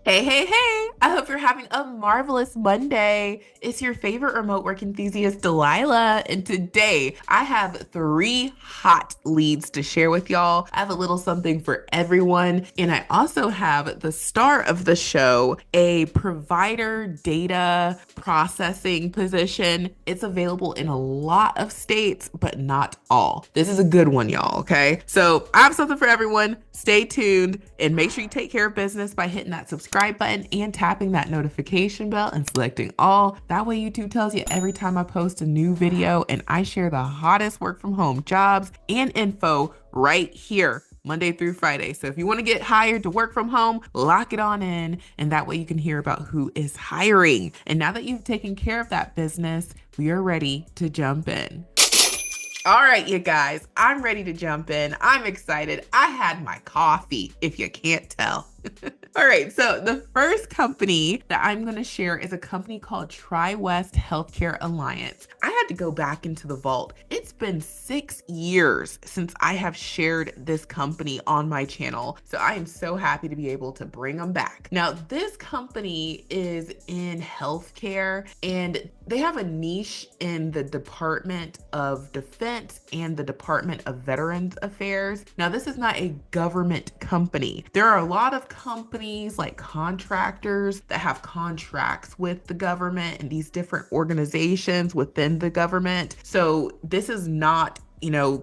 Hey, hey, hey! I hope you're having a marvelous Monday. It's your favorite remote work enthusiast, Delilah, and today I have three hot leads to share with y'all. I have a little something for everyone, and I also have the star of the show, a provider data processing position. It's available in a lot of states, but not all. This is a good one, y'all, okay? So I have something for everyone. Stay tuned and make sure you take care of business by hitting that subscribe button and tapping that notification bell and selecting all. That way YouTube tells you every time I post a new video, and I share the hottest work from home jobs and info right here, Monday through Friday. So if you want to get hired to work from home, lock it on in, and that way you can hear about who is hiring. And now that you've taken care of that business, we are ready to jump in. All right, you guys, I'm ready to jump in. I'm excited. I had my coffee, if you can't tell. All right, so the first company that I'm going to share is a company called TriWest Healthcare Alliance. I had to go back into the vault. It's been 6 years since I have shared this company on my channel, so I am so happy to be able to bring them back. Now, this company is in healthcare, and they have a niche in the Department of Defense and the Department of Veterans Affairs. Now, this is not a government company. There are a lot of companies like contractors that have contracts with the government and these different organizations within the government. So this is not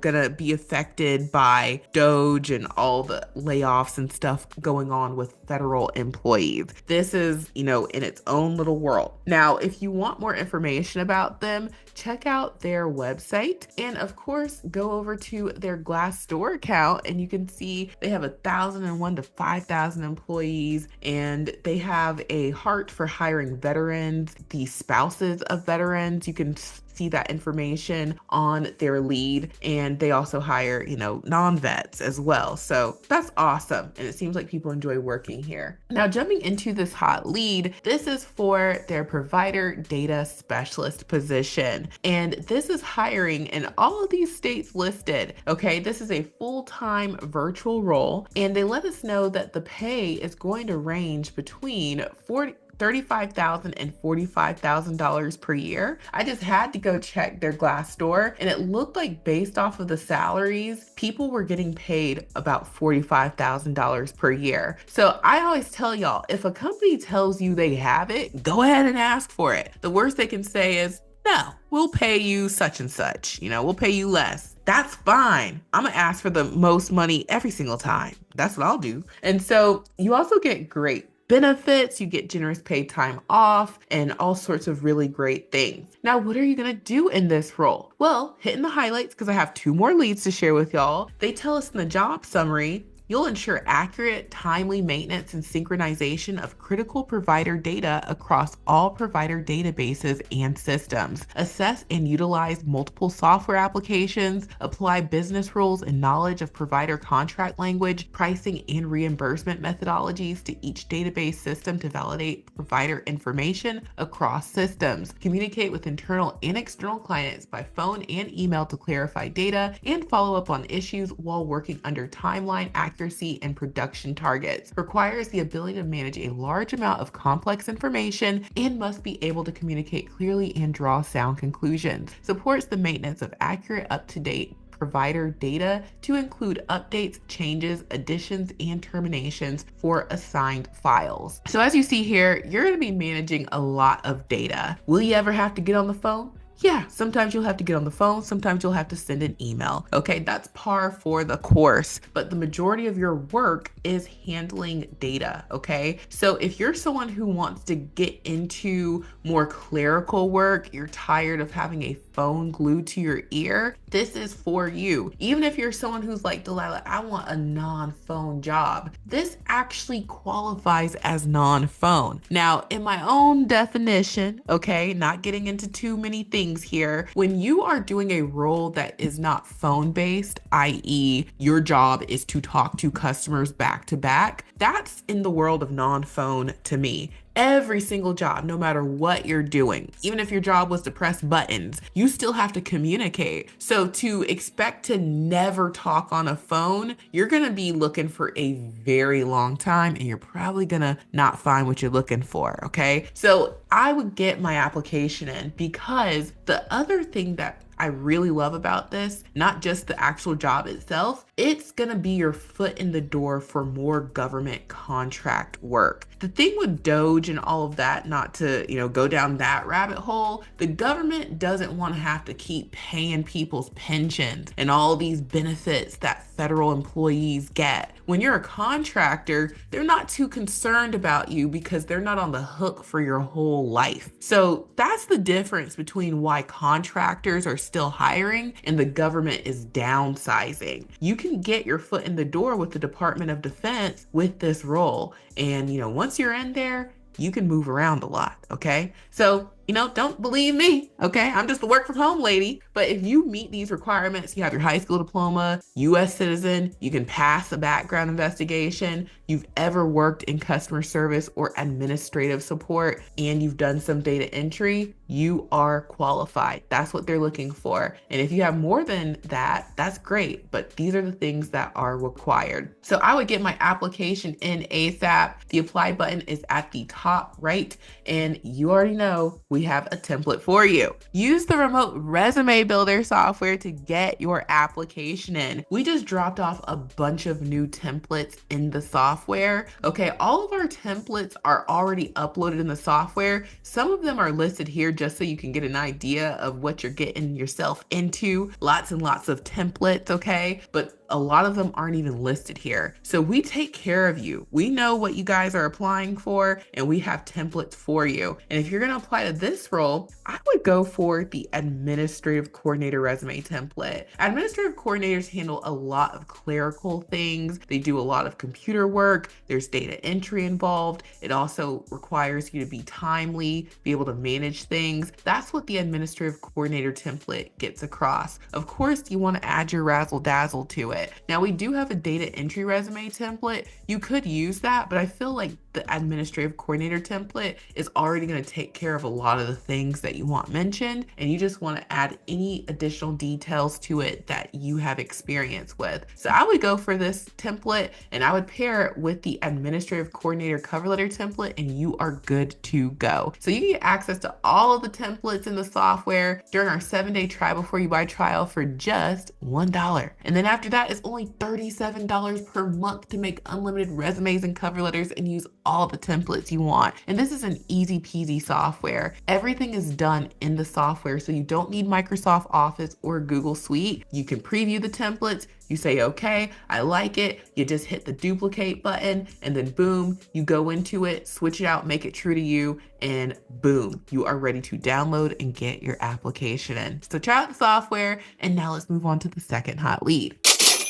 gonna be affected by Doge and all the layoffs and stuff going on with federal employees. This is, in its own little world. Now, if you want more information about them, check out their website, and of course, go over to their Glassdoor account, and you can see they have 1,001 to 5,000 employees, and they have a heart for hiring veterans, the spouses of veterans. You can see that information on their lead, and they also hire non-vets as well. So that's awesome, and it seems like people enjoy working here. Now, jumping into this hot lead, this is for their provider data specialist position, and this is hiring in all of these states listed. Okay, this is a full-time virtual role, and they let us know that the pay is going to range between $35,000 and $45,000 per year. I just had to go check their Glassdoor, and it looked like based off of the salaries, people were getting paid about $45,000 per year. So I always tell y'all, if a company tells you they have it, go ahead and ask for it. The worst they can say is, no, we'll pay you such and such. We'll pay you less. That's fine. I'm gonna ask for the most money every single time. That's what I'll do. And so you also get great benefits, you get generous paid time off, and all sorts of really great things. Now, what are you gonna do in this role? Well, hitting the highlights, because I have 2 more leads to share with y'all. They tell us in the job summary, you'll ensure accurate, timely maintenance and synchronization of critical provider data across all provider databases and systems. Assess and utilize multiple software applications, apply business rules and knowledge of provider contract language, pricing and reimbursement methodologies to each database system to validate provider information across systems. Communicate with internal and external clients by phone and email to clarify data and follow up on issues while working under timeline accuracy and production targets. Requires the ability to manage a large amount of complex information and must be able to communicate clearly and draw sound conclusions. Supports the maintenance of accurate, up-to-date provider data to include updates, changes, additions, and terminations for assigned files. So as you see here, you're going to be managing a lot of data. Will you ever have to get on the phone? Yeah, sometimes you'll have to get on the phone, sometimes you'll have to send an email. Okay, that's par for the course, but the majority of your work is handling data, okay? So if you're someone who wants to get into more clerical work, you're tired of having a phone glued to your ear, this is for you. Even if you're someone who's like, Delilah, I want a non-phone job, this actually qualifies as non-phone. Now, in my own definition, okay, not getting into too many things here, when you are doing a role that is not phone-based, i.e. your job is to talk to customers back to back, that's in the world of non-phone to me. Every single job, no matter what you're doing, even if your job was to press buttons, you still have to communicate. So to expect to never talk on a phone, you're going to be looking for a very long time and you're probably going to not find what you're looking for. Okay. So I would get my application in because the other thing that I really love about this, not just the actual job itself, it's gonna be your foot in the door for more government contract work. The thing with Doge and all of that, not to, go down that rabbit hole, the government doesn't want to have to keep paying people's pensions and all these benefits that federal employees get. When you're a contractor, they're not too concerned about you because they're not on the hook for your whole life. So that's the difference between why contractors are still hiring and the government is downsizing. You can get your foot in the door with the Department of Defense with this role. And, once you're in there, you can move around a lot. Okay. So, don't believe me. Okay. I'm just the work from home lady. But if you meet these requirements, you have your high school diploma, US citizen, you can pass a background investigation, you've ever worked in customer service or administrative support, and you've done some data entry, you are qualified. That's what they're looking for. And if you have more than that, that's great. But these are the things that are required. So I would get my application in ASAP. The apply button is at the top right. And you already know we have a template for you. Use the remote resume builder software to get your application in. We just dropped off a bunch of new templates in the software. Okay, all of our templates are already uploaded in the software. Some of them are listed here just so you can get an idea of what you're getting yourself into. Lots and lots of templates, okay? But a lot of them aren't even listed here. So we take care of you. We know what you guys are applying for, and we have templates for you. And if you're going to apply to this role, I would go for the administrative coordinator resume template. Administrative coordinators handle a lot of clerical things. They do a lot of computer work. There's data entry involved. It also requires you to be timely, be able to manage things. That's what the administrative coordinator template gets across. Of course, you want to add your razzle dazzle to it. Now, we do have a data entry resume template. You could use that, but I feel like the administrative coordinator template is already going to take care of a lot of the things that you want mentioned, and you just want to add any additional details to it that you have experience with. So I would go for this template and I would pair it with the administrative coordinator cover letter template, and you are good to go. So you get access to all of the templates in the software during our 7-day try before you buy trial for just $1. And then after that, it's only $37 per month to make unlimited resumes and cover letters and use all the templates you want. And this is an easy peasy software. Everything is done in the software, so you don't need Microsoft Office or Google Suite. You can preview the templates. You say, okay, I like it. You just hit the duplicate button and then boom, you go into it, switch it out, make it true to you, and boom, you are ready to download and get your application in. So try out the software, and now let's move on to the second hot lead.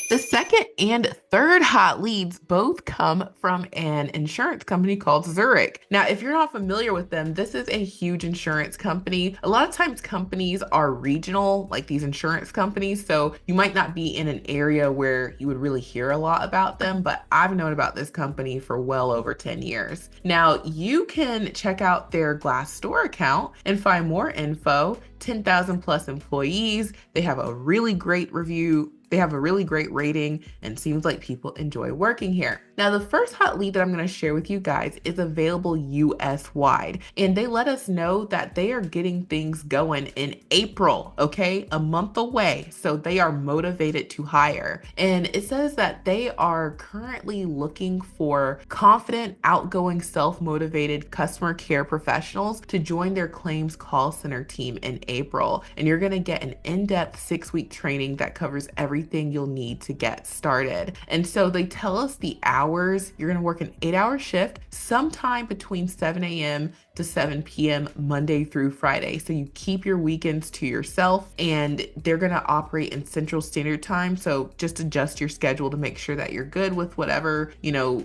The second and third hot leads both come from an insurance company called Zurich. Now, if you're not familiar with them, this is a huge insurance company. A lot of times companies are regional, like these insurance companies, so you might not be in an area where you would really hear a lot about them, but I've known about this company for well over 10 years. Now, you can check out their Glassdoor account and find more info. 10,000 plus employees. They have a really great review. They have a really great rating, and seems like people enjoy working here. Now, the first hot lead that I'm going to share with you guys is available US wide, and they let us know that they are getting things going in April, okay? A month away. So they are motivated to hire. And it says that they are currently looking for confident, outgoing, self-motivated customer care professionals to join their claims call center team in April. And you're going to get an in-depth 6-week training that covers everything you'll need to get started. And so they tell us the hours. You're going to work an 8-hour shift sometime between 7 a.m. to 7 p.m. Monday through Friday. So you keep your weekends to yourself, and they're going to operate in Central Standard Time. So just adjust your schedule to make sure that you're good with whatever,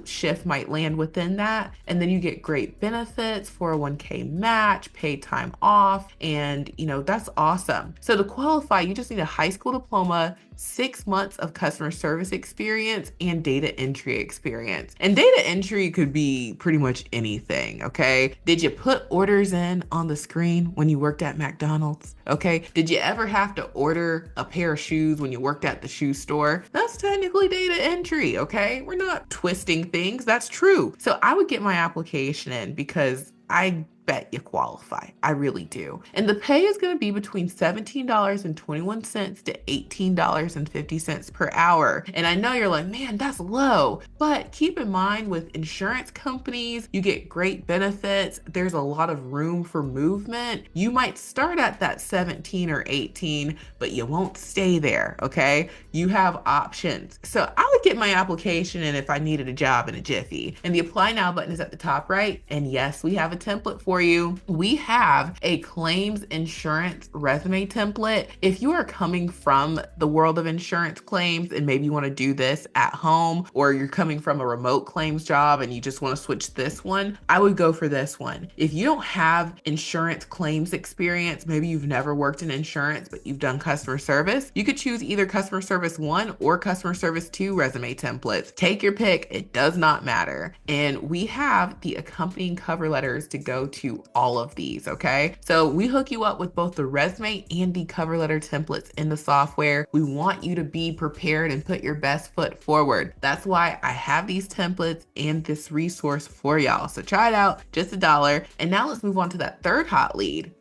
shift might land within that. And then you get great benefits, 401k match, paid time off, and that's awesome. So to qualify, you just need a high school diploma, 6 months of customer service experience, and data entry experience. And data entry could be pretty much anything, okay? Did you put orders in on the screen when you worked at McDonald's? Okay? Did you ever have to order a pair of shoes when you worked at the shoe store? That's technically data entry, okay? We're not twisting things. That's true. So I would get my application in because I bet you qualify. I really do. And the pay is going to be between $17.21 to $18.50 per hour. And I know you're like, man, that's low. But keep in mind, with insurance companies, you get great benefits. There's a lot of room for movement. You might start at that 17 or 18, but you won't stay there, okay? You have options. So I would get my application in if I needed a job in a jiffy. And the apply now button is at the top right. And yes, we have a template for you. We have a claims insurance resume template. If you are coming from the world of insurance claims and maybe you want to do this at home, or you're coming from a remote claims job and you just want to switch this one, I would go for this one. If you don't have insurance claims experience, maybe you've never worked in insurance, but you've done customer service, you could choose either customer service 1 or customer service 2 resume templates. Take your pick. It does not matter. And we have the accompanying cover letters to go to all of these, okay? So we hook you up with both the resume and the cover letter templates in the software. We want you to be prepared and put your best foot forward. That's why I have these templates and this resource for y'all. So try it out, just $1. And now let's move on to that third hot lead.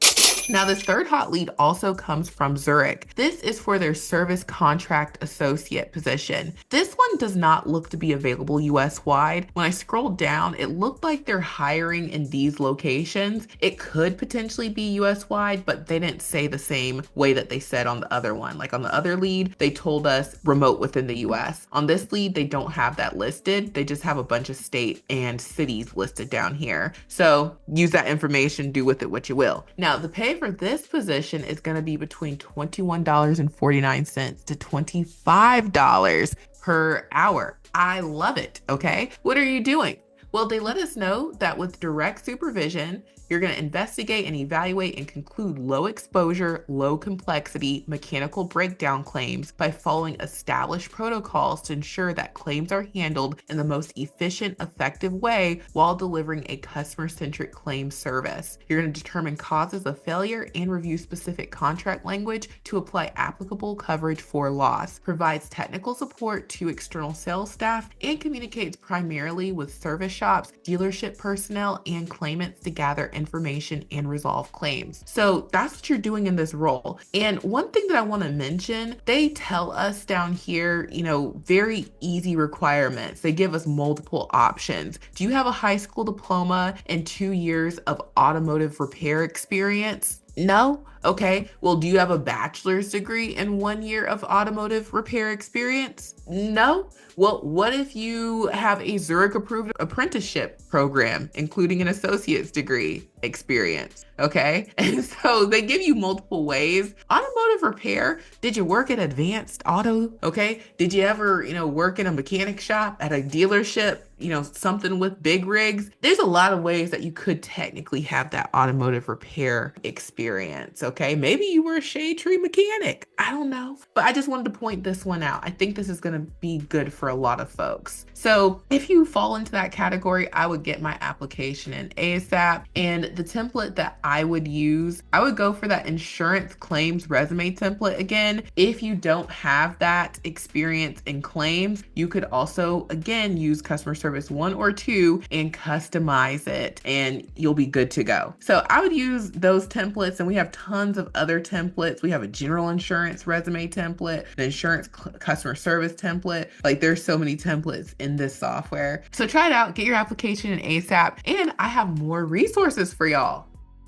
Now, this third hot lead also comes from Zurich. This is for their service contract associate position. This one does not look to be available US-wide. When I scrolled down, it looked like they're hiring in these locations. It could potentially be US-wide, but they didn't say the same way that they said on the other one. Like on the other lead, they told us remote within the US. On this lead, they don't have that listed. They just have a bunch of state and cities listed down here. So use that information, do with it what you will. Now, the pay for this position is going to be between $21.49 to $25 per hour. I love it. Okay. What are you doing? Well, they let us know that with direct supervision, you're going to investigate and evaluate and conclude low exposure, low complexity mechanical breakdown claims by following established protocols to ensure that claims are handled in the most efficient, effective way while delivering a customer-centric claim service. You're going to determine causes of failure and review specific contract language to apply applicable coverage for loss, provides technical support to external sales staff, and communicates primarily with service shops, dealership personnel, and claimants to gather information and resolve claims. So that's what you're doing in this role. And one thing that I want to mention, they tell us down here, very easy requirements. They give us multiple options. Do you have a high school diploma and 2 years of automotive repair experience? No? Okay. Well, do you have a bachelor's degree and 1 year of automotive repair experience? No? Well, what if you have a Zurich approved apprenticeship program, including an associate's degree experience? Okay. And so they give you multiple ways. Automotive repair. Did you work at Advanced Auto? Okay. Did you ever, work in a mechanic shop at a dealership? Something with big rigs. There's a lot of ways that you could technically have that automotive repair experience. Okay. Maybe you were a shade tree mechanic. I don't know. But I just wanted to point this one out. I think this is going to be good for a lot of folks. So if you fall into that category, I would get my application in ASAP. And the template that I would use, I would go for that insurance claims resume template again. If you don't have that experience in claims, you could also, again, use customer service 1 or 2 and customize it, and you'll be good to go. So I would use those templates, and we have tons of other templates. We have a general insurance resume template, an insurance customer service template. Like, there's so many templates in this software. So try it out, get your application in ASAP, and I have more resources for y'all.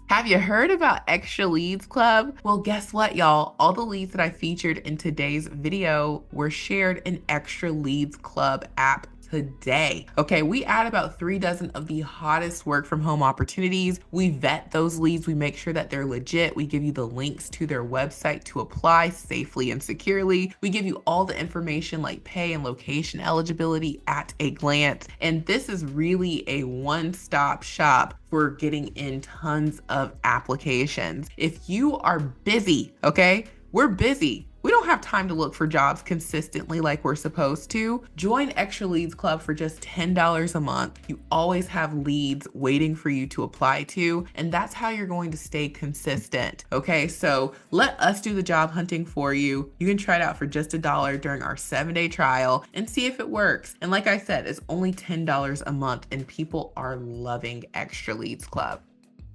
Have you heard about Extra Leads Club? Well, guess what, y'all? All the leads that I featured in today's video were shared in Extra Leads Club app today. Okay, we add about 3 dozen of the hottest work from home opportunities. We vet those leads. We make sure that they're legit. We give you the links to their website to apply safely and securely. We give you all the information like pay and location eligibility at a glance. And this is really a one-stop shop for getting in tons of applications. If you are busy, okay, we're busy. We don't have time to look for jobs consistently like we're supposed to. Join Extra Leads Club for just $10 a month. You always have leads waiting for you to apply to, and that's how you're going to stay consistent. Okay, so let us do the job hunting for you. You can try it out for just $1 during our 7-day trial and see if it works. And like I said, it's only $10 a month, and people are loving Extra Leads Club.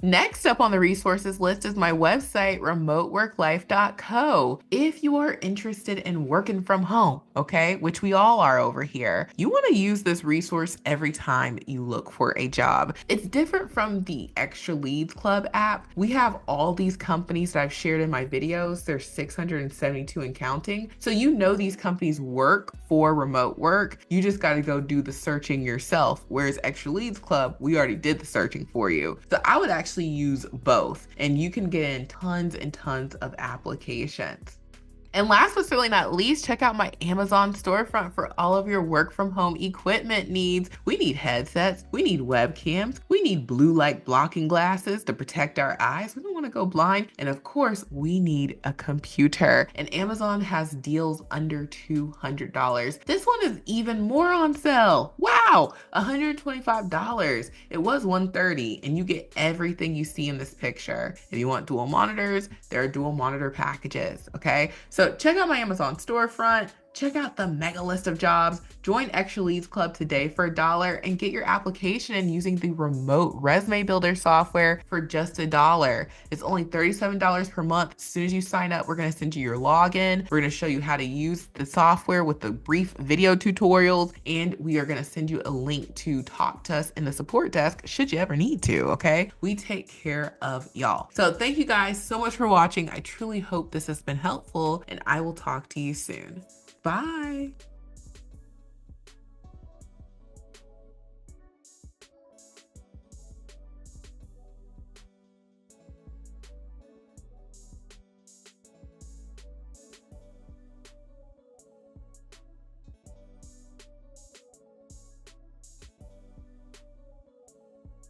Next up on the resources list is my website, remoteworklife.co. If you are interested in working from home, okay, which we all are over here, you want to use this resource every time you look for a job. It's different from the Extra Leads Club app. We have all these companies that I've shared in my videos. There's 672 and counting. So you know these companies work for remote work. You just got to go do the searching yourself. Whereas Extra Leads Club, we already did the searching for you. So I would actually use both, and you can get in tons and tons of applications. And last but certainly not least, check out my Amazon storefront for all of your work from home equipment needs. We need headsets, we need webcams, we need blue light blocking glasses to protect our eyes. We don't want to go blind. And of course, we need a computer. And Amazon has deals under $200. This one is even more on sale. Wow, $125. It was $130, and you get everything you see in this picture. If you want dual monitors, there are dual monitor packages, okay? So check out my Amazon storefront, check out the mega list of jobs, join Extra Leads Club today for $1 and get your application in using the remote resume builder software for just $1. It's only $37 per month. As soon as you sign up, we're gonna send you your login. We're gonna show you how to use the software with the brief video tutorials, and we are gonna send you a link to talk to us in the support desk should you ever need to, okay? We take care of y'all. So thank you guys so much for watching. I truly hope this has been helpful, and I will talk to you soon. Bye.